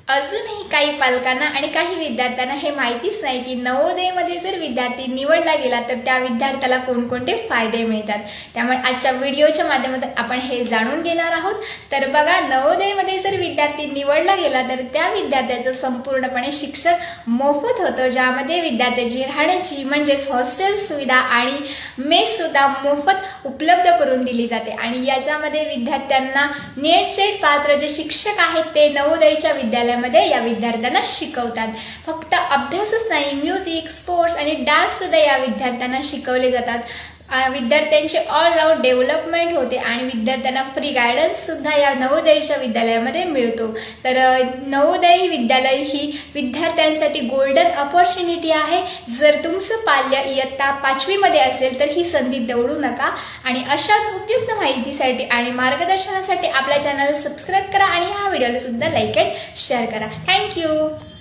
अजूनही काही पालकांना आणि काही विद्यार्थ्यांना हे माहितीच नाही की नवोदयमध्ये जर विद्यार्थी निवडला गेला तर त्या विद्यार्थ्याला कोणकोणते फायदे मिळतात। त्यामुळे आजच्या व्हिडिओच्या माध्यमातून आपण हे जाणून घेणार आहोत। तर बघा, नवोदयमध्ये जर विद्यार्थी निवडला गेला तर त्या विद्यार्थ्याचं संपूर्णपणे शिक्षण मोफत होतं, ज्यामध्ये विद्यार्थ्याची राहण्याची म्हणजेच हॉस्टेल सुविधा आणि मेस सुद्धा मोफत उपलब्ध करून दिली जाते। आणि याच्यामध्ये विद्यार्थ्यांना नेट सेट पात्र जे शिक्षक आहेत ते नवोदयच्या विद्यालयामध्ये या विद्यार्थ्यांना शिकवतात। फक्त अभ्यासच नाही, म्युझिक, स्पोर्ट्स आणि डान्स सुद्धा या विद्यार्थ्यांना शिकवले जातात। विद्यार्थ्यांचे ऑलराऊंड डेव्हलपमेंट होते आणि विद्यार्थ्यांना फ्री गायडन्स सुद्धा या नवोदयच्या विद्यालयामध्ये मिळतो। तर नवोदय विद्यालय ही विद्यार्थ्यांसाठी गोल्डन अपॉर्च्युनिटी आहे। जर तुमचं पाल्य इयत्ता 5वी मध्ये असेल तर ही संधी दवडू नका। आणि अशाच उपयुक्त माहितीसाठी आणि मार्गदर्शनासाठी आपल्या चॅनलला सबस्क्राईब करा आणि हा व्हिडिओला सुद्धा लाईक अँड शेअर करा। थँक्यू।